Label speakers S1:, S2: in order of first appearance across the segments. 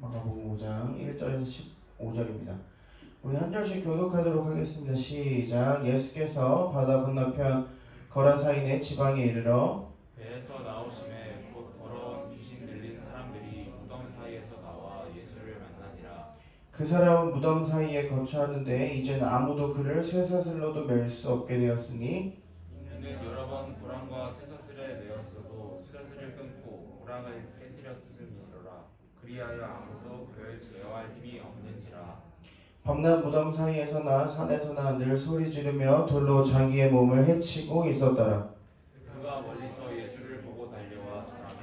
S1: 마가복음 5장 1절에서 15절입니다. 우리 한 절씩 교독하도록 하겠습니다. 시작. 예수께서 바다 건너편 거라사인의 지방에 이르러
S2: 배에서 나오심에 곧 더러운 귀신 들린 사람들이 무덤 사이에서 나와 예수를 만나니라.
S1: 그 사람은 무덤 사이에 거처하는데 이제는 아무도 그를 쇠사슬로도 맬 수 없게 되었으니
S2: 이는 여러 번 고랑과 쇠사슬에 매었어도 쇠사슬을 끊고 고랑을 깨뜨렸음이로라. 그리하여 아무도 그를 제어할 힘이 없는지라.
S1: 밤낮 무덤 사이에서나 산에서나 늘 소리 지르며 돌로 자기의 몸을 해치고 있었더라.
S2: 그가 멀리서 예수를 보고 달려와 절하며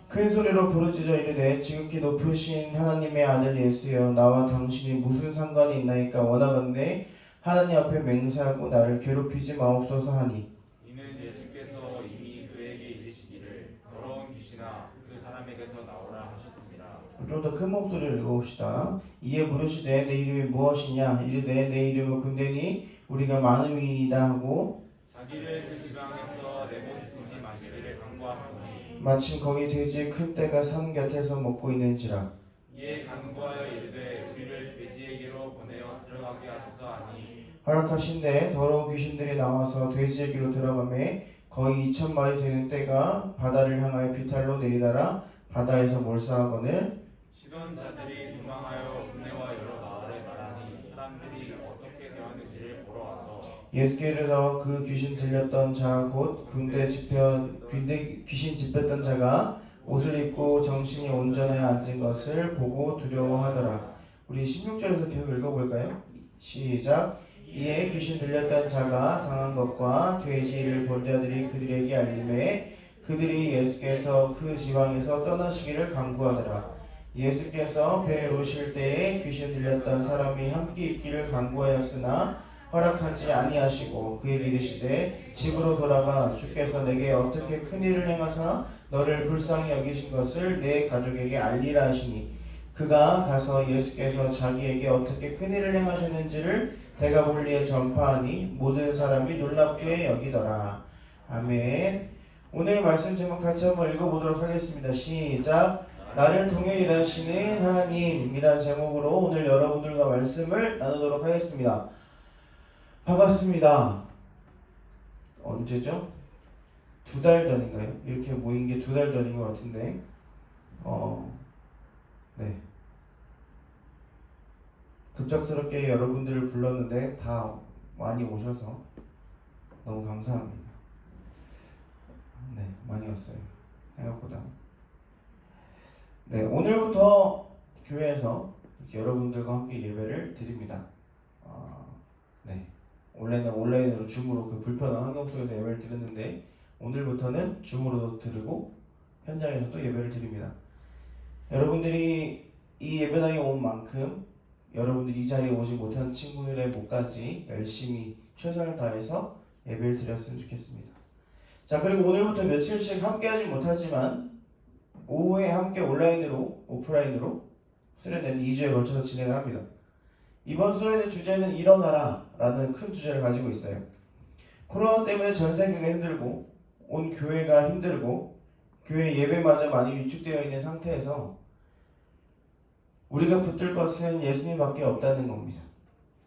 S1: 큰 소리로 부르짖어 이르되 지극히 높으신 하나님의 아들 예수여, 나와 당신이 무슨 상관이 있나이까? 원하건대 하나님 앞에 맹세하고 나를 괴롭히지 마옵소서 하니,
S2: 이는 예수께서 이미 그에게 이르시기를 더러운 귀신아 그 사람에게서 나오라 하셨습니다.
S1: 좀 더 큰 목소리를 읽어봅시다. 이에 부르시되 내 이름이 무엇이냐? 이르되 내 이름은 군대니 우리가 많은 위인이다 하고
S2: 자기를 그 지방에서 내보내지 마시기를 간구하더니
S1: 마침 거기 돼지의 큰 떼가 산 곁에서 먹고 있는지라.
S2: 이에 간구하여 이르되 우리를 돼지에게로 보내어 들어가게 하소서 하니
S1: 허락하신데 더러운 귀신들이 나와서 돼지에게로 들어가매 거의 2,000마리 되는 떼가 바다를 향하여 비탈로 내리다라 바다에서 몰사하거늘
S2: 시돈 자들이 도망하여 군대와 여러 마을에 말하니 사람들이 어떻게 되었는지를 보러 와서
S1: 예수께 이르러 그 귀신 들렸던 자 곧 귀신 집혔던 자가 옷을 입고 정신이 온전하여 앉은 것을 보고 두려워하더라. 우리 16절에서 계속 읽어볼까요? 시작. 이에 귀신 들렸던 자가 당한 것과 돼지를 본 자들이 그들에게 알림해 그들이 예수께서 그 지방에서 떠나시기를 간구하더라. 예수께서 배에 오실 때에 귀신 들렸던 사람이 함께 있기를 간구하였으나 허락하지 아니하시고 그에게 이르시되 집으로 돌아가 주께서 내게 어떻게 큰 일을 행하사 너를 불쌍히 여기신 것을 내 가족에게 알리라 하시니, 그가 가서 예수께서 자기에게 어떻게 큰 일을 행하셨는지를 데가볼리에 전파하니 모든 사람이 놀랍게 여기더라. 아멘. 오늘 말씀 제목 같이 한번 읽어보도록 하겠습니다. 시작. 나를 통해 일하시는 하나님이란 제목으로 오늘 여러분들과 말씀을 나누도록 하겠습니다. 반갑습니다. 언제죠? 2달 전인가요? 이렇게 모인 게 2달 전인 것 같은데, 네. 급작스럽게 여러분들을 불렀는데 다 많이 오셔서 너무 감사합니다. 네, 많이 왔어요. 생각보다. 네, 오늘부터 교회에서 여러분들과 함께 예배를 드립니다. 네, 원래는 온라인으로 줌으로 그 불편한 환경 속에서 예배를 드렸는데 오늘부터는 줌으로도 드리고 현장에서도 예배를 드립니다. 여러분들이 이 예배당에 온 만큼 여러분들이 이 자리에 오지 못한 친구들의 몫까지 열심히 최선을 다해서 예배를 드렸으면 좋겠습니다. 자, 그리고 오늘부터 며칠씩 함께 하지 못하지만 오후에 함께 온라인으로 오프라인으로 수련회는 2주에 걸쳐서 진행을 합니다. 이번 수련회 주제는 일어나라 라는 큰 주제를 가지고 있어요. 코로나 때문에 전 세계가 힘들고 온 교회가 힘들고 교회 예배마저 많이 위축되어 있는 상태에서 우리가 붙들 것은 예수님밖에 없다는 겁니다.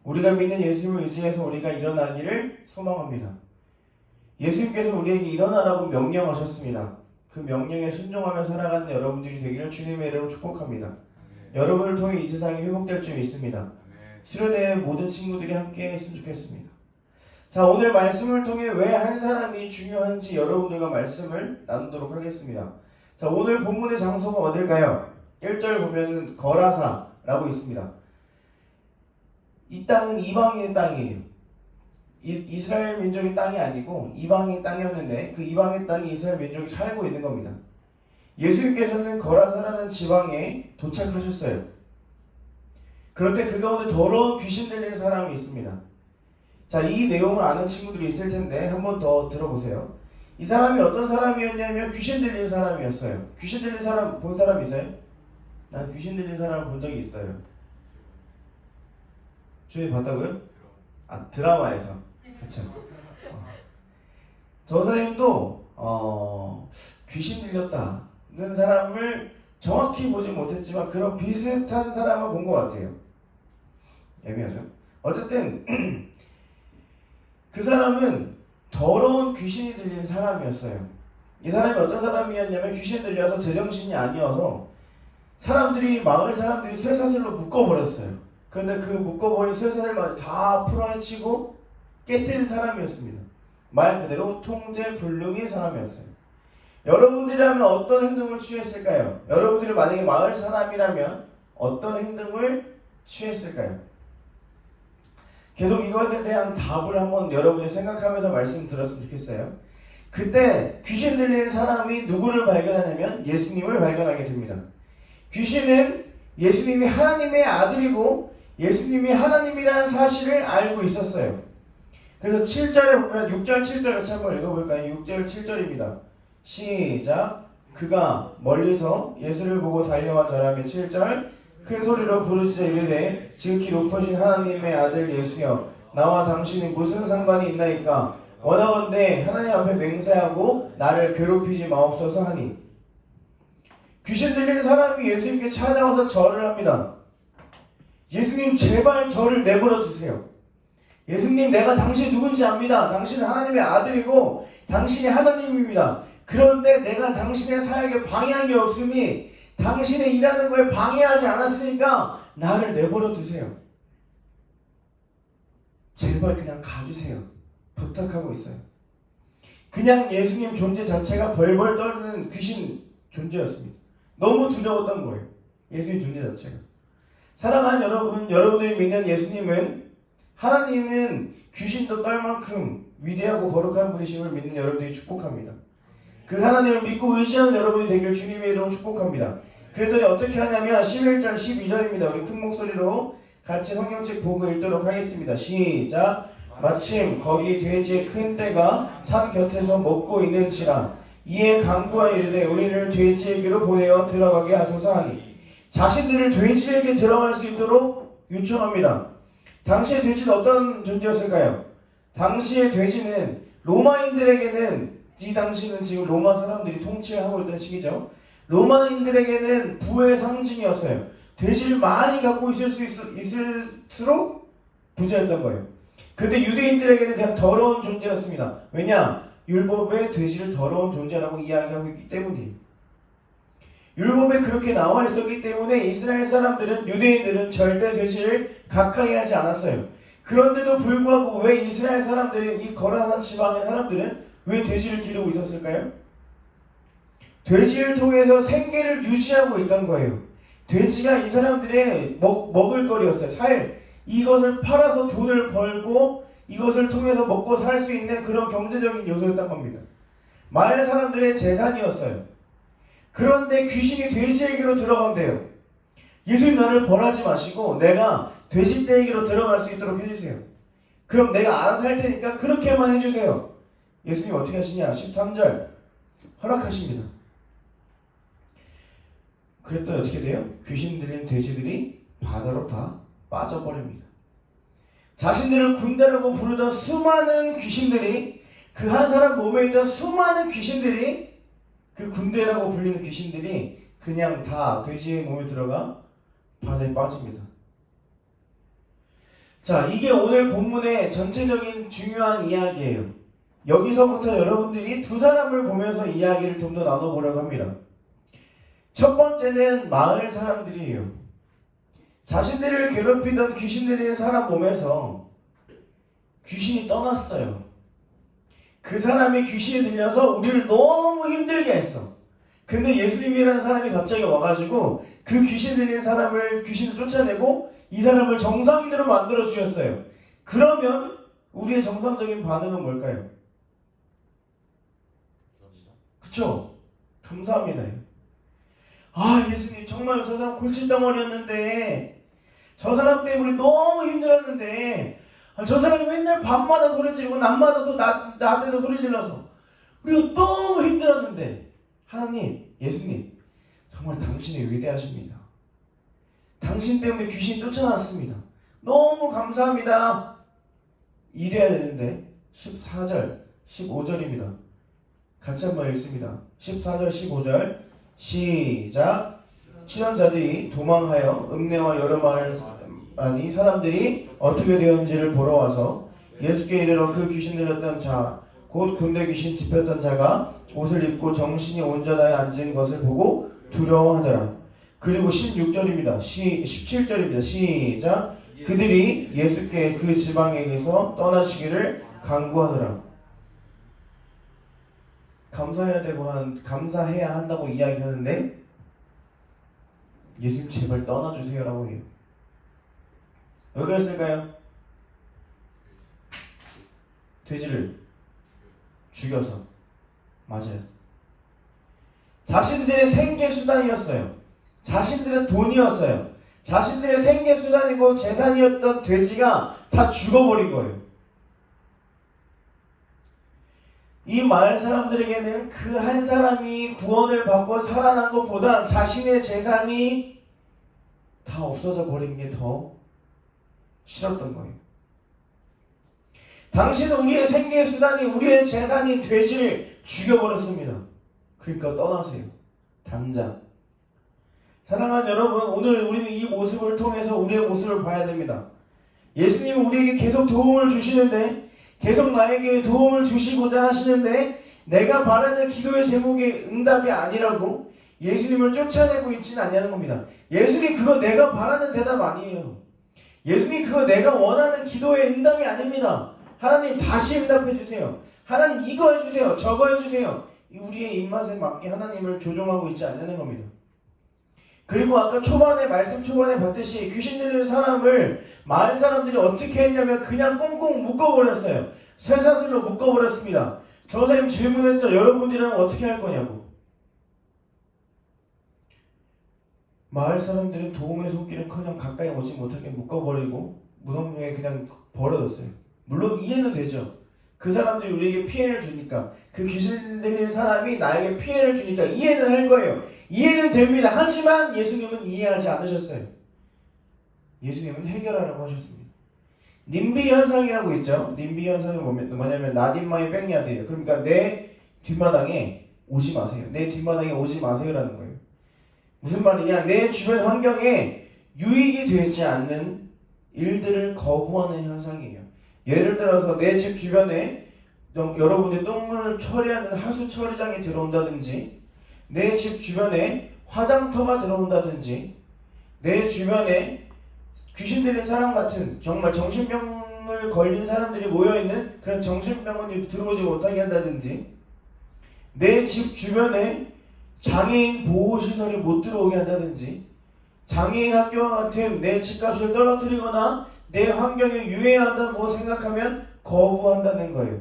S1: 우리가 믿는 예수님을 의지해서 우리가 일어나기를 소망합니다. 예수님께서 우리에게 일어나라고 명령하셨습니다. 그 명령에 순종하며 살아가는 여러분들이 되기를 주님의 이름으로 축복합니다. 여러분을 통해 이 세상이 회복될 줄 믿습니다. 수련회의 모든 친구들이 함께 했으면 좋겠습니다. 자, 오늘 말씀을 통해 왜 한 사람이 중요한지 여러분들과 말씀을 나누도록 하겠습니다. 자, 오늘 본문의 장소가 어딜까요? 1절 보면은 거라사라고 있습니다. 이 땅은 이방인의 땅이에요. 이스라엘 민족의 땅이 아니고 이방인 땅이었는데 그 이방의 땅에 이스라엘 민족이 살고 있는 겁니다. 예수님께서는 거라사라는 지방에 도착하셨어요. 그런데 그 가운데 더러운 귀신 들리는 사람이 있습니다. 자, 이 내용을 아는 친구들이 있을 텐데 한 번 더 들어보세요. 이 사람이 어떤 사람이었냐면 귀신 들리는 사람이었어요. 귀신 들리는 사람 본 사람 있어요? 난 귀신 들리는 사람을 본 적이 있어요. 주님 봤다고요? 아, 드라마에서. 그쵸. 저 선생님도 귀신 들렸다는 사람을 정확히 보지 못했지만 그런 비슷한 사람을 본 것 같아요. 애매하죠? 어쨌든 그 사람은 더러운 귀신이 들린 사람이었어요. 이 사람이 어떤 사람이었냐면 귀신 들려서 제정신이 아니어서 마을 사람들이 쇠사슬로 묶어버렸어요. 그런데 그 묶어버린 쇠사슬만 다 풀어헤치고 깨뜨린 사람이었습니다. 말 그대로 통제불능의 사람이었어요. 여러분들이라면 어떤 행동을 취했을까요? 여러분들이 만약에 마을 사람이라면 어떤 행동을 취했을까요? 계속 이것에 대한 답을 한번 여러분이 생각하면서 말씀 들었으면 좋겠어요. 그때 귀신 들린 사람이 누구를 발견하냐면 예수님을 발견하게 됩니다. 귀신은 예수님이 하나님의 아들이고 예수님이 하나님이라는 사실을 알고 있었어요. 그래서 7절에 보면 6절 7절 같이 한번 읽어볼까요? 6절 7절입니다. 시작. 그가 멀리서 예수를 보고 달려와 절하며 7절 큰 소리로 부르짖어 이르되 지극히 높으신 하나님의 아들 예수여 나와 당신이 무슨 상관이 있나이까 원하건대 하나님 앞에 맹세하고 나를 괴롭히지 마옵소서 하니 귀신 들린 사람이 예수님께 찾아와서 절을 합니다. 예수님 제발 저를 내버려 두세요. 예수님 내가 당신 누군지 압니다. 당신은 하나님의 아들이고 당신이 하나님입니다. 그런데 내가 당신의 사역에 방해한 게 없으니 당신의 일하는 거에 방해하지 않았으니까 나를 내버려 두세요. 제발 그냥 가주세요. 부탁하고 있어요. 그냥 예수님 존재 자체가 벌벌 떠는 귀신 존재였습니다. 너무 두려웠던 거예요. 예수님 존재 자체가. 사랑하는 여러분, 여러분들이 믿는 예수님은 하나님은 귀신도 떨 만큼 위대하고 거룩한 분이심을 믿는 여러분들이 축복합니다. 그 하나님을 믿고 의지하는 여러분이 되길 주님의 이름으로 축복합니다. 그랬더니 어떻게 하냐면 11절 12절입니다. 우리 큰 목소리로 같이 성경책 보고 읽도록 하겠습니다. 시작. 마침 거기 돼지의 큰 떼가 산 곁에서 먹고 있는지라 이에 간구하여 이르되 우리를 돼지에게로 보내어 들어가게 하소서 하니 자신들을 돼지에게 들어갈 수 있도록 요청합니다. 당시의 돼지는 어떤 존재였을까요? 당시의 돼지는 로마인들에게는 이 당시는 지금 로마 사람들이 통치하고 있던 시기죠. 로마인들에게는 부의 상징이었어요. 돼지를 많이 갖고 있을수록 부자였던 거예요. 근데 유대인들에게는 그냥 더러운 존재였습니다. 왜냐? 율법에 돼지를 더러운 존재라고 이야기하고 있기 때문이에요. 율법에 그렇게 나와 있었기 때문에 이스라엘 사람들은 유대인들은 절대 돼지를 가까이 하지 않았어요. 그런데도 불구하고 왜 이스라엘 사람들이 이 거라한 지방의 사람들은 왜 돼지를 기르고 있었을까요? 돼지를 통해서 생계를 유지하고 있던 거예요. 돼지가 이 사람들의 먹을거리였어요. 이것을 팔아서 돈을 벌고 이것을 통해서 먹고 살 수 있는 그런 경제적인 요소였단 겁니다. 마을 사람들의 재산이었어요. 그런데 귀신이 돼지에게로 들어간대요. 예수님 나를 벌하지 마시고 내가 돼지 떼에게로 들어갈 수 있도록 해주세요. 그럼 내가 알아서 할 테니까 그렇게만 해주세요. 예수님 어떻게 하시냐? 13절 허락하십니다. 그랬더니 어떻게 돼요? 귀신 들린 돼지들이 바다로 다 빠져버립니다. 자신들을 군대라고 부르던 수많은 귀신들이 그 한 사람 몸에 있던 수많은 귀신들이 그 군대라고 불리는 귀신들이 그냥 다 돼지의 몸에 들어가 바다에 빠집니다. 자, 이게 오늘 본문의 전체적인 중요한 이야기예요. 여기서부터 여러분들이 두 사람을 보면서 이야기를 좀 더 나눠보려고 합니다. 첫 번째는 마을 사람들이에요. 자신들을 괴롭히던 귀신 들리는 사람 몸에서 귀신이 떠났어요. 그 사람이 귀신이 들려서 우리를 너무 힘들게 했어. 근데 예수님이라는 사람이 갑자기 와가지고 그 귀신 들리는 사람을 귀신을 쫓아내고 이 사람을 정상인으로 만들어 주셨어요. 그러면 우리의 정상적인 반응은 뭘까요? 그쵸? 감사합니다. 아, 예수님 정말 저 사람 골칫덩어리였는데 저 사람 때문에 너무 힘들었는데 저 사람이 맨날 밤마다 소리 지르고 낮마다 나한테도 소리 질러서 우리가 너무 힘들었는데 하나님, 예수님 정말 당신이 위대하십니다. 당신 때문에 귀신이 쫓아났습니다. 너무 감사합니다. 이래야 되는데 14절, 15절입니다. 같이 한번 읽습니다. 14절, 15절 시작. 신원자들이 도망하여 읍내와 여러 마을 아니 사람들이 어떻게 되었는지를 보러 와서 예수께 이르러 그 귀신 들렸던 자 곧 군대 귀신 집혔던 자가 옷을 입고 정신이 온전하여 앉은 것을 보고 두려워하더라. 그리고 16절입니다. 17절입니다. 시작. 그들이 예수께 그 지방에게서 떠나시기를 간구하더라. 감사해야 한다고 이야기하는데 예수님 제발 떠나주세요라고 해요. 왜 그랬을까요? 돼지를 죽여서. 맞아요. 자신들의 생계수단이었어요. 자신들의 돈이었어요. 자신들의 생계수단이고 재산이었던 돼지가 다 죽어버린 거예요. 이 마을 사람들에게는 그 한 사람이 구원을 받고 살아난 것보다 자신의 재산이 다 없어져 버린 게 더 싫었던 거예요. 당신은 우리의 생계수단이 우리의 재산인 돼지를 죽여버렸습니다. 그러니까 떠나세요. 당장. 사랑하는 여러분, 오늘 우리는 이 모습을 통해서 우리의 모습을 봐야 됩니다. 예수님은 우리에게 계속 도움을 주시는데, 계속 나에게 도움을 주시고자 하시는데, 내가 바라는 기도의 제목이 응답이 아니라고 예수님을 쫓아내고 있지는 않냐는 겁니다. 예수님, 그거 내가 바라는 대답 아니에요. 예수님, 그거 내가 원하는 기도의 응답이 아닙니다. 하나님, 다시 응답해 주세요. 하나님, 이거 해주세요. 저거 해주세요. 우리의 입맛에 맞게 하나님을 조종하고 있지 않냐는 겁니다. 그리고 아까 말씀 초반에 봤듯이 귀신 들리는 사람을 마을 사람들이 어떻게 했냐면 그냥 꽁꽁 묶어버렸어요. 쇠사슬로 묶어버렸습니다. 저 선생님 질문했죠. 여러분들이라면 어떻게 할 거냐고. 마을 사람들은 도움의 손길은커녕 가까이 오지 못하게 묶어버리고 무덤에 그냥 버려뒀어요. 물론 이해는 되죠. 그 사람들이 우리에게 피해를 주니까, 그 귀신 들리는 사람이 나에게 피해를 주니까 이해는 할 거예요. 이해는 됩니다. 하지만 예수님은 이해하지 않으셨어요. 예수님은 해결하라고 하셨습니다. 님비 현상이라고 있죠. 님비 현상은 뭐냐면 나딘마이 백야드예요. 그러니까 내 뒷마당에 오지 마세요. 내 뒷마당에 오지 마세요라는 거예요. 무슨 말이냐? 내 주변 환경에 유익이 되지 않는 일들을 거부하는 현상이에요. 예를 들어서 내 집 주변에 여러분의 똥물을 처리하는 하수 처리장이 들어온다든지, 내 집 주변에 화장터가 들어온다든지, 내 주변에 귀신 들린 사람 같은 정말 정신병을 걸린 사람들이 모여있는 그런 정신병원이 들어오지 못하게 한다든지, 내 집 주변에 장애인 보호시설이 못 들어오게 한다든지, 장애인 학교와 같은 내 집값을 떨어뜨리거나 내 환경에 유해하다고 생각하면 거부한다는 거예요.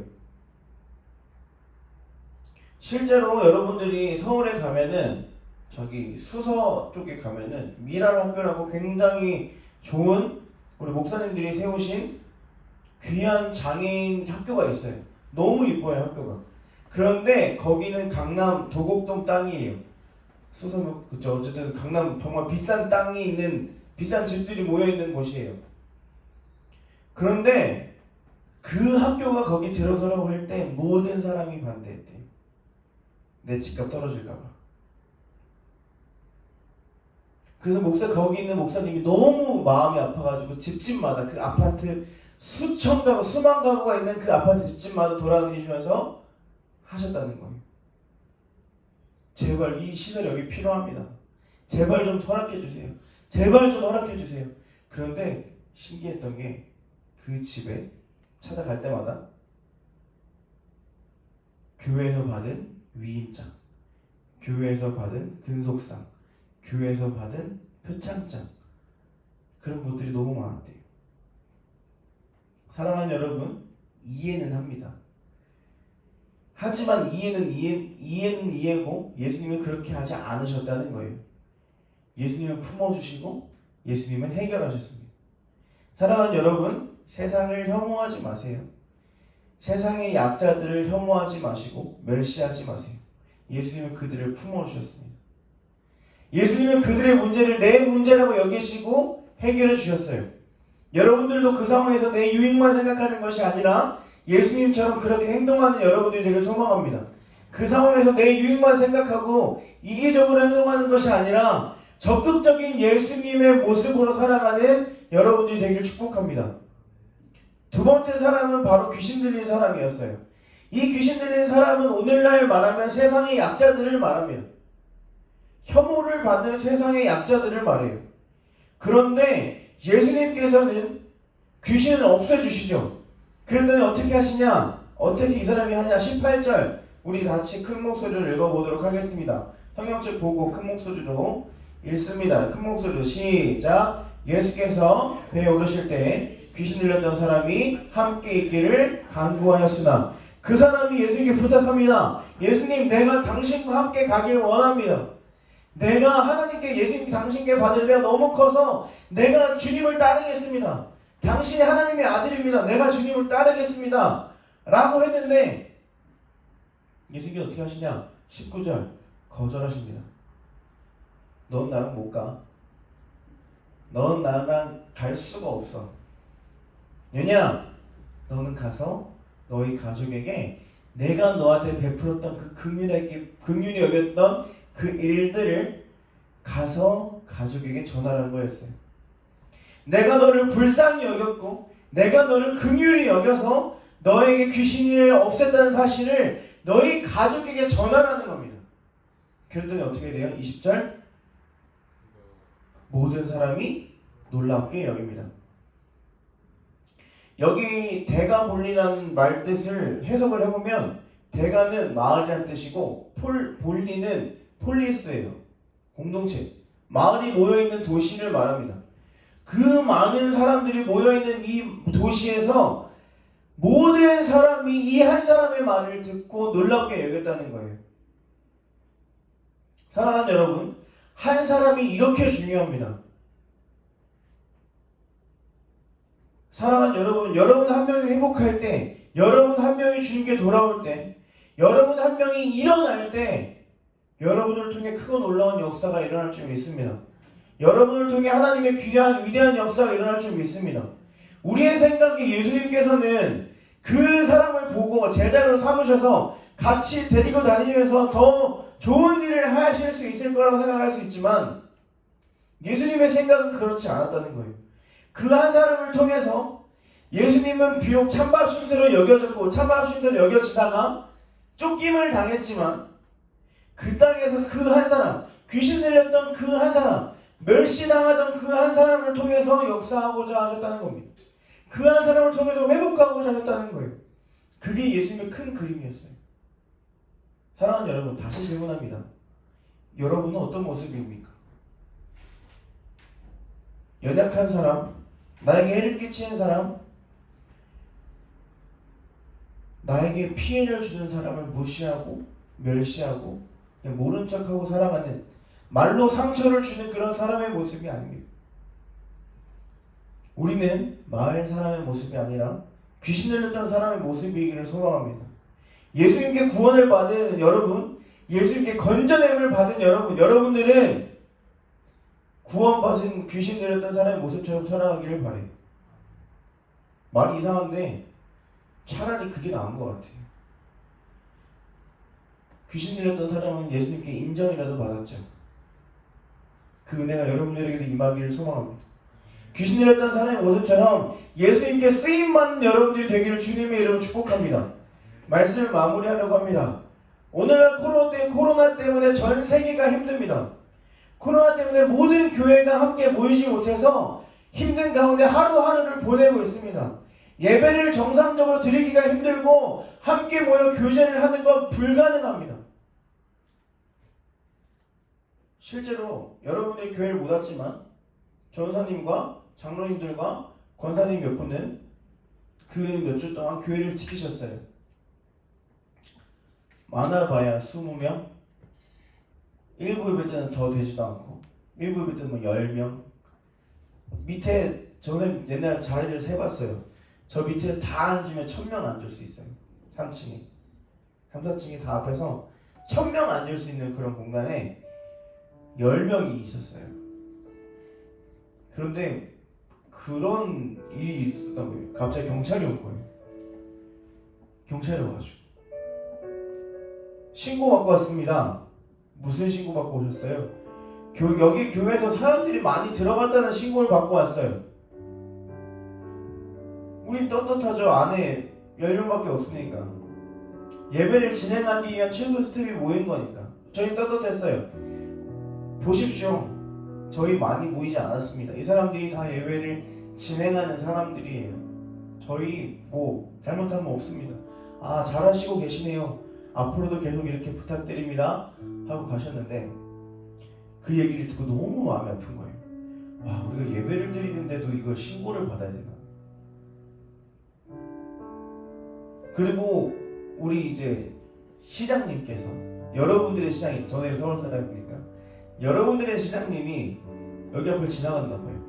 S1: 실제로 여러분들이 서울에 가면은 저기 수서 쪽에 가면은 미랄 학교라고 굉장히 좋은 우리 목사님들이 세우신 귀한 장애인 학교가 있어요. 너무 이뻐요, 학교가. 그런데 거기는 강남 도곡동 땅이에요. 수서면 그쵸. 어쨌든 강남 정말 비싼 땅이 있는, 비싼 집들이 모여 있는 곳이에요. 그런데 그 학교가 거기 들어서라고 할 때 모든 사람이 반대했대요. 내 집값 떨어질까봐. 그래서 거기 있는 목사님이 너무 마음이 아파가지고 집집마다 그 아파트 수천 가구, 수만 가구가 있는 그 아파트 집집마다 돌아다니시면서 하셨다는 거예요. 제발 이 시설이 여기 필요합니다. 제발 좀 허락해주세요. 제발 좀 허락해주세요. 그런데 신기했던 게 그 집에 찾아갈 때마다 교회에서 받은 위임장, 교회에서 받은 근속상, 교회에서 받은 표창장, 그런 것들이 너무 많았대요. 사랑하는 여러분, 이해는 합니다. 하지만 이해는 이해고 예수님은 그렇게 하지 않으셨다는 거예요. 예수님은 품어주시고 예수님은 해결하셨습니다. 사랑하는 여러분, 세상을 혐오하지 마세요. 세상의 약자들을 혐오하지 마시고 멸시하지 마세요. 예수님은 그들을 품어주셨습니다. 예수님은 그들의 문제를 내 문제라고 여기시고 해결해 주셨어요. 여러분들도 그 상황에서 내 유익만 생각하는 것이 아니라 예수님처럼 그렇게 행동하는 여러분들이 되길 소망합니다. 그 상황에서 내 유익만 생각하고 이기적으로 행동하는 것이 아니라 적극적인 예수님의 모습으로 살아가는 여러분들이 되길 축복합니다. 두 번째 사람은 바로 귀신 들린 사람이었어요. 이 귀신 들린 사람은 오늘날 말하면 세상의 약자들을 말합니다. 혐오를 받는 세상의 약자들을 말해요. 그런데 예수님께서는 귀신을 없애주시죠. 그런데 어떻게 하시냐? 어떻게 이 사람이 하냐? 18절 우리 같이 큰 목소리로 읽어보도록 하겠습니다. 성경책 보고 큰 목소리로 읽습니다. 큰 목소리로 시작. 예수께서 배에 오르실 때 귀신 들렸던 사람이 함께 있기를 간구하였으나 그 사람이 예수님께 부탁합니다. 예수님, 내가 당신과 함께 가기를 원합니다. 내가 하나님께 예수님 당신께 받은 은혜가 너무 커서 내가 주님을 따르겠습니다. 당신이 하나님의 아들입니다. 내가 주님을 따르겠습니다. 라고 했는데 예수님이 어떻게 하시냐? 19절 거절하십니다. 넌 나랑 못 가. 넌 나랑 갈 수가 없어. 왜냐? 너는 가서 너희 가족에게 내가 너한테 베풀었던 그 긍휼히 여겼던 그 일들을 가서 가족에게 전하라는 거였어요. 내가 너를 불쌍히 여겼고 내가 너를 긍휼히 여겨서 너에게 귀신을 없앴다는 사실을 너희 가족에게 전하라는 겁니다. 그랬더니 어떻게 돼요? 20절 모든 사람이 놀랍게 여깁니다. 여기 대가볼리라는 말 뜻을 해석을 해보면 대가는 마을이라는 뜻이고 볼리는 폴리스예요. 공동체. 마을이 모여있는 도시를 말합니다. 그 많은 사람들이 모여있는 이 도시에서 모든 사람이 이 한 사람의 말을 듣고 놀랍게 여겼다는 거예요. 사랑하는 여러분, 한 사람이 이렇게 중요합니다. 사랑하는 여러분, 여러분 한 명이 회복할 때, 여러분 한 명이 주님께 돌아올 때, 여러분 한 명이 일어날 때 여러분을 통해 크고 놀라운 역사가 일어날 줄 믿습니다. 여러분을 통해 하나님의 귀한 위대한 역사가 일어날 줄 믿습니다. 우리의 생각에 예수님께서는 그 사람을 보고 제자로 삼으셔서 같이 데리고 다니면서 더 좋은 일을 하실 수 있을 거라고 생각할 수 있지만 예수님의 생각은 그렇지 않았다는 거예요. 그 한 사람을 통해서 예수님은 비록 찬밥 신세로 여겨졌고 찬밥 신세로 여겨지다가 쫓김을 당했지만 그 땅에서 그 한 사람, 귀신 들렸던 그 한 사람, 멸시당하던 그 한 사람을 통해서 역사하고자 하셨다는 겁니다. 그 한 사람을 통해서 회복하고자 하셨다는 거예요. 그게 예수님의 큰 그림이었어요. 사랑하는 여러분, 다시 질문합니다. 여러분은 어떤 모습입니까? 연약한 사람, 나에게 해를 끼치는 사람, 나에게 피해를 주는 사람을 무시하고 멸시하고 그냥 모른 척하고 살아가는, 말로 상처를 주는 그런 사람의 모습이 아닙니다. 우리는 마을 사람의 모습이 아니라 귀신 들렸던 사람의 모습이기를 소망합니다. 예수님께 구원을 받은 여러분, 예수님께 건져냄을 받은 여러분, 여러분들은 구원받은 귀신 들렸던 사람의 모습처럼 살아가기를 바래요. 말이 이상한데 차라리 그게 나은 것 같아요. 귀신 들렸던 사람은 예수님께 인정이라도 받았죠. 그 은혜가 여러분들에게도 임하기를 소망합니다. 귀신 들렸던 사람의 모습처럼 예수님께 쓰임받는 여러분들이 되기를 주님의 이름으로 축복합니다. 말씀을 마무리하려고 합니다. 오늘날 코로나 때문에 전 세계가 힘듭니다. 코로나 때문에 모든 교회가 함께 모이지 못해서 힘든 가운데 하루하루를 보내고 있습니다. 예배를 정상적으로 드리기가 힘들고 함께 모여 교제를 하는 건 불가능합니다. 실제로 여러분들이 교회를 못 왔지만 전사님과 장로님들과 권사님 몇 분은 그 몇 주 동안 교회를 지키셨어요. 많아봐야 20명? 일부 예배 때는 더 되지도 않고 일부 예배 때는 10명. 밑에 저는 옛날 자리를 세봤어요. 저 밑에 다 앉으면 1000명 앉을 수 있어요. 3층에 3, 4층이 다 앞에서 1000명 앉을 수 있는 그런 공간에 10명이 있었어요. 그런데 그런 일이 있었던 거예요. 갑자기 경찰이 온 거예요. 경찰이 와가지고 신고받고 왔습니다. 무슨 신고받고 오셨어요? 여기 교회에서 사람들이 많이 들어갔다는 신고를 받고 왔어요. 우린 떳떳하죠. 안에 10명밖에 없으니까. 예배를 진행하기 위한 최소 스텝이 모인 거니까. 저희 떳떳했어요. 보십시오. 저희 많이 모이지 않았습니다. 이 사람들이 다 예배를 진행하는 사람들이에요. 저희 잘못한 거 없습니다. 아, 잘하시고 계시네요. 앞으로도 계속 이렇게 부탁드립니다 하고 가셨는데, 그 얘기를 듣고 너무 마음이 아픈 거예요. 와, 우리가 예배를 드리는데도 이걸 신고를 받아야 되나? 그리고 우리 이제 시장님께서, 여러분들의 시장님, 저는 서울 사람이니까 여러분들의 시장님이 여기 앞을 지나갔나 봐요.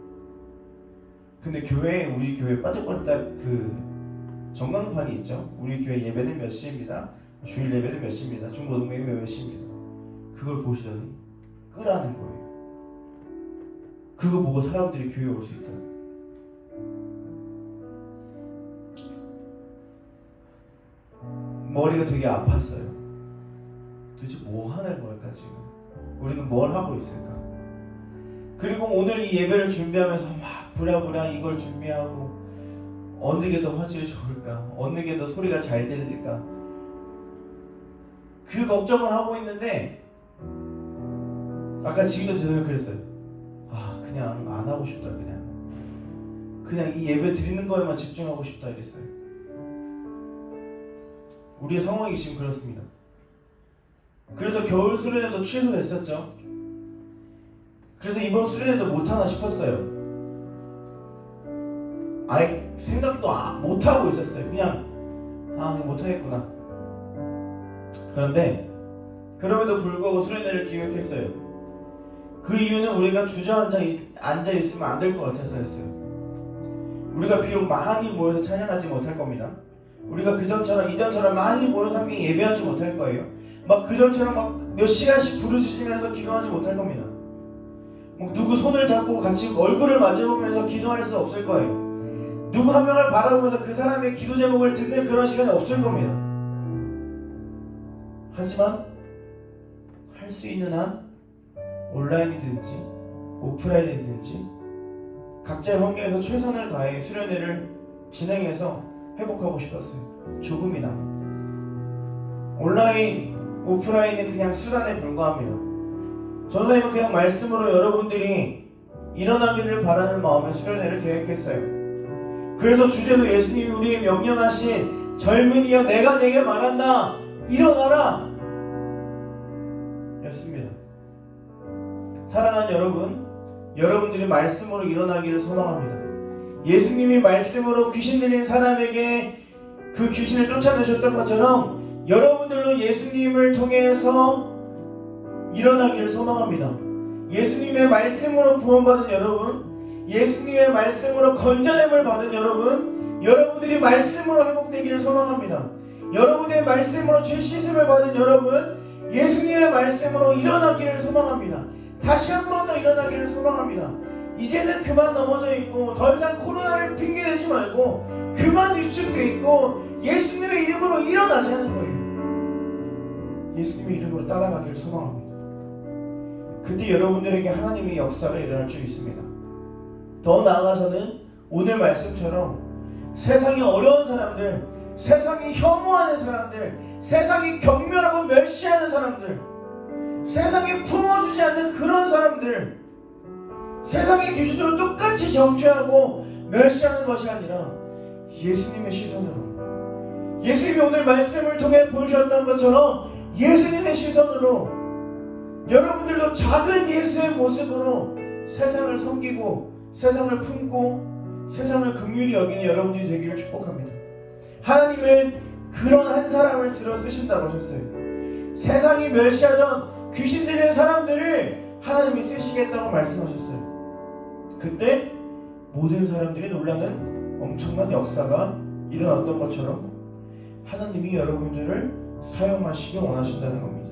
S1: 근데 우리 교회 반짝반짝 그 전광판이 있죠. 우리 교회 예배는 몇 시입니다. 주일 예배는 몇 시입니다. 중고등부 예배 몇 시입니다. 그걸 보시더니 끄라는 거예요. 그거 보고 사람들이 교회에 올 수 있다. 머리가 되게 아팠어요. 도대체 뭐 하는 걸까 지금? 우리는 뭘 하고 있을까? 그리고 오늘 이 예배를 준비하면서 막 부랴부랴 이걸 준비하고, 어느 게 더 화질이 좋을까? 어느 게 더 소리가 잘 들릴까? 그 걱정을 하고 있는데, 아까 지금도 제가 그랬어요. 아, 그냥 안 하고 싶다. 그냥 이 예배 드리는 거에만 집중하고 싶다 이랬어요. 우리의 상황이 지금 그렇습니다. 그래서 겨울 수련회도 취소했었죠. 그래서 이번 수련회도 못하나 싶었어요. 아예 생각도 못하고 있었어요. 그냥 못하겠구나. 그런데 그럼에도 불구하고 수련회를 기획했어요. 그 이유는 우리가 주저앉아 있으면 안 될 것 같아서였어요. 우리가 비록 많이 모여서 찬양하지 못할 겁니다. 우리가 이전처럼 많이 모여서 함께 예배하지 못할 거예요. 그전처럼 몇 시간씩 부르짖으면서 기도하지 못할 겁니다. 누구 손을 잡고 같이 얼굴을 마주보면서 기도할 수 없을 거예요. 누구 한 명을 바라보면서 그 사람의 기도 제목을 듣는 그런 시간이 없을 겁니다. 하지만 할 수 있는 한 온라인이든지 오프라인이든지 각자의 환경에서 최선을 다해 수련회를 진행해서 회복하고 싶었어요. 조금이나마. 온라인, 오프라인은 그냥 수단에 불과합니다. 전사님은 그냥 말씀으로 여러분들이 일어나기를 바라는 마음에 수련회를 계획했어요. 그래서 주제도 예수님이 우리에게 명령하신 젊은이여 내가 내게 말한다 일어나라 였습니다. 사랑하는 여러분, 여러분들이 말씀으로 일어나기를 소망합니다. 예수님이 말씀으로 귀신 들린 사람에게 그 귀신을 쫓아내셨던 것처럼 여러분들도 예수님을 통해서 일어나기를 소망합니다. 예수님의 말씀으로 구원받은 여러분, 예수님의 말씀으로 건져냄을 받은 여러분, 여러분들이 말씀으로 회복되기를 소망합니다. 여러분의 말씀으로 죄 씻음을 받은 여러분, 예수님의 말씀으로 일어나기를 소망합니다. 다시 한 번 더 일어나기를 소망합니다. 이제는 그만 넘어져 있고 더 이상 코로나를 핑계대지 말고 그만 위축돼 있고 예수님의 이름으로 일어나자는 거예요. 예수님의 이름으로 따라가기를 소망합니다. 그때 여러분들에게 하나님의 역사가 일어날 줄 있습니다. 더 나아가서는 오늘 말씀처럼 세상에 어려운 사람들, 세상이 혐오하는 사람들, 세상이 경멸하고 멸시하는 사람들, 세상이 품어주지 않는 그런 사람들, 세상의 기준으로 똑같이 정죄하고 멸시하는 것이 아니라 예수님의 시선으로, 예수님이 오늘 말씀을 통해 보여주셨던 것처럼 예수님의 시선으로 여러분들도 작은 예수의 모습으로 세상을 섬기고 세상을 품고 세상을 긍휼히 여기는 여러분들이 되기를 축복합니다. 하나님은 그런 한 사람을 들어 쓰신다고 하셨어요. 세상이 멸시하던 귀신 들리는 사람들을 하나님이 쓰시겠다고 말씀하셨어요. 그때 모든 사람들이 놀라는 엄청난 역사가 일어났던 것처럼 하나님이 여러분들을 사용하시기 원하신다는 겁니다.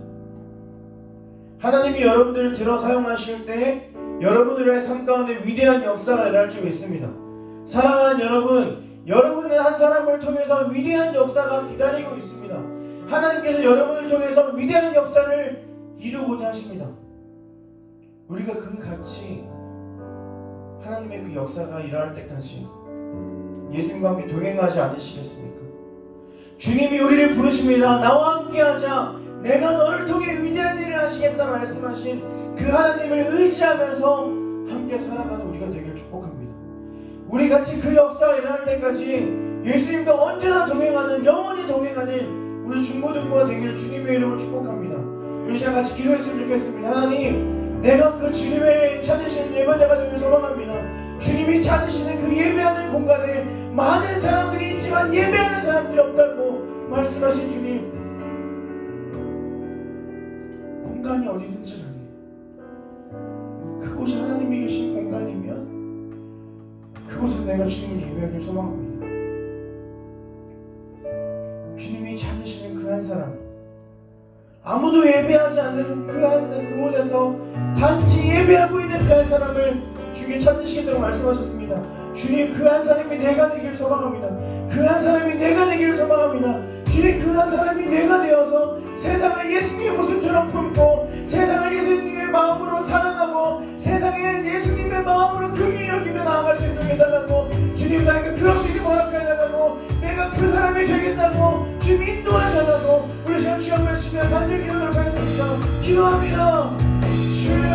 S1: 하나님이 여러분들을 들어 사용하실 때 여러분들의 삶 가운데 위대한 역사가 일어날 줄 믿습니다. 사랑하는 여러분, 여러분은 한 사람을 통해서 위대한 역사가 기다리고 있습니다. 하나님께서 여러분을 통해서 위대한 역사를 이루고자 하십니다. 우리가 그 같이 하나님의 그 역사가 일어날 때까지 예수님과 함께 동행하지 않으시겠습니까? 주님이 우리를 부르십니다. 나와 함께 하자. 내가 너를 통해 위대한 일을 하시겠다 말씀하신 그 하나님을 의지하면서 함께 살아가는 우리가 되기를 축복합니다. 우리 같이 그 역사가 일어날 때까지 예수님과 언제나 동행하는, 영원히 동행하는 우리 중고등부가 되기를 주님의 이름으로 축복합니다. 우리 시간 같이 기도했으면 좋겠습니다. 하나님, 내가 그 주님의 찾으시는 예배자가 되기를 소망합니다. 주님이 찾으시는 그 예배하는 공간에 많은 사람들이 있지만 예배하는 사람들이 없다고 말씀하신 주님, 공간이 어디든지 간에 그곳이 하나님이 계신 공간이면 그곳에서 내가 주님을 예배하기를 소망합니다. 주님이 찾으시는 그 한 사람, 아무도 예배하지 않는 그곳에서 단지 예배하고 있는 그 한 사람을 주님이 찾으시겠다고 말씀하셨습니다. 주님, 그 한 사람이 내가 되기를 소망합니다. 그 한 사람이 내가 되기를 소망합니다. 주님, 그 한 사람이 내가 되어서 세상을 예수님의 모습처럼 품고 세상을 예수님의 마음으로 사랑하고 세상에 예수님의 마음으로 긍휼히 여기며 나아갈 수 있도록 해달라고, 주님, 나에게 그런 일이 허락해달라고, 내가 그 사람이 되겠다고 주님 인도해달라고 우리 시간 주여 외치며 간절히 기도하도록 하겠습니다. 기도합니다. 주여,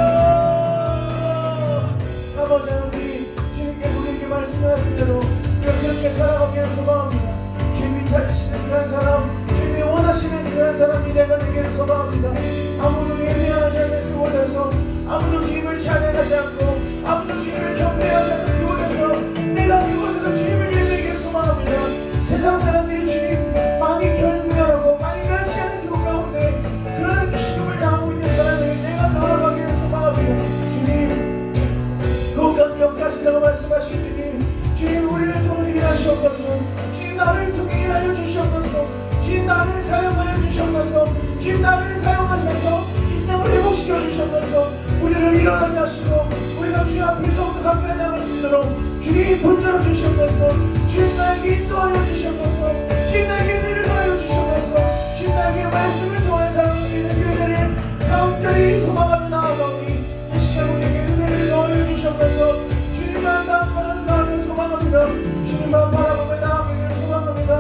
S1: 아버지 하나님, 주님께서 우리에게 말씀하신 대로 우리가 그렇게 살아가기를 소망합니다. 주님이 찾으시는 그 한 사람, 주님이 원하시는 그 한 사람이 내가 되기를 소망합니다. 아무도 예배하지 않는 그곳에서, 아무도 주님을 찬양하지 않고, 아무도 주님을 경배하지 않는 그곳에서 내가 그곳에서 주님을 예배하기를 소망합니다. 세상 사람들이 주님 많이 결부하고 많이 멸시하는 그 가운데 그런 기쁨을 당하고 있는 사람에게 내가 나아가기를 소망합니다. 주님, 그 가운데 역사하시다고 말씀하신 주님, 주님 우리를 통해 일하시옵소서. 주님 나를 통해 일하여 주시옵소서. 주님 나를 사용하여 주시옵소서. 주님 나를 사용하셔서 이 땅을 회복시켜 주시옵소서. 우리를 일어나게 하시고 우리가 주님 앞에 더욱더 가까이 나갈 수 있도록 주님 붙들어 주시옵소서. 주님 나에게 인도하여 주시옵소서. 주님 나에게 은혜를 더하여 주시옵소서. 주님 나에게 말씀을 통해 살아갈 수 있는 그 은혜를 간절히 도망하며 나아가오니 이 시간 우리에게 은혜를 더하여 주시옵소서. 주님만 나아가는 나아가는 소망합니다. 주님만 바라보며 나아가기를 소망합니다.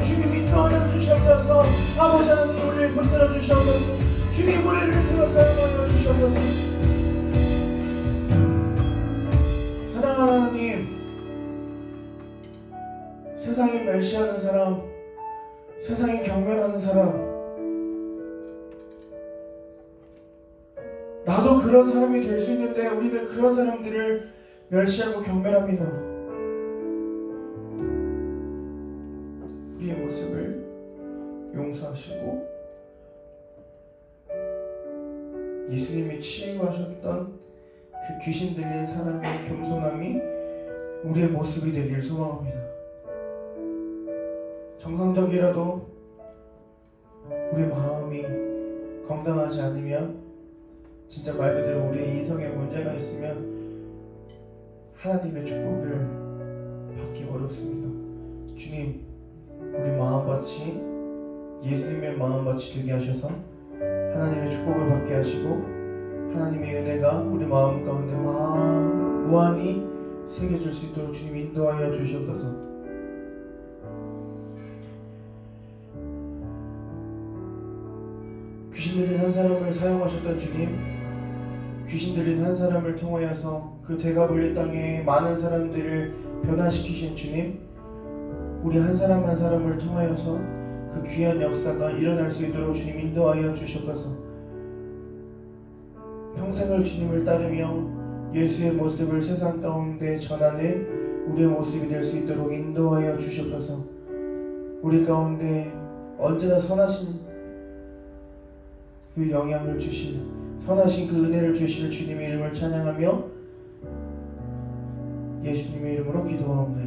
S1: 주님 인도하여 주시옵소서. 아버지 하나님 우리를 붙들어 주시옵소서. 주님 우리를 들어 사용하여 주시옵소서. 사랑하는 하나님, 세상에 멸시하는 사람, 세상에 경멸하는 사람, 나도 그런 사람이 될 수 있는데 우리는 그런 사람들을 멸시하고 경멸합니다. 우리의 모습을 용서하시고 예수님이 치유하셨던 그 귀신 들린 사람의 겸손함이 우리의 모습이 되길 소망합니다. 정상적이라도 우리 마음이 건강하지 않으면, 진짜 말 그대로 우리의 인성에 문제가 있으면 하나님의 축복을 받기 어렵습니다. 주님, 우리 마음밭이 예수님의 마음밭이 되게 하셔서 하나님의 축복을 받게 하시고 하나님의 은혜가 우리 마음 가운데 무한히 새겨질 수 있도록 주님 인도하여 주시옵소서. 귀신 들린 한 사람을 사용하셨던 주님, 귀신 들린 한 사람을 통하여서 그 대가볼리 땅에 많은 사람들을 변화시키신 주님, 우리 한 사람 한 사람을 통하여서 그 귀한 역사가 일어날 수 있도록 주님 인도하여 주시옵소서. 평생을 주님을 따르며 예수의 모습을 세상 가운데 전하는 우리의 모습이 될 수 있도록 인도하여 주시옵소서. 우리 가운데 언제나 선하신 그 영향을 주실, 선하신 그 은혜를 주실 주님의 이름을 찬양하며 예수님의 이름으로 기도하옵나이다.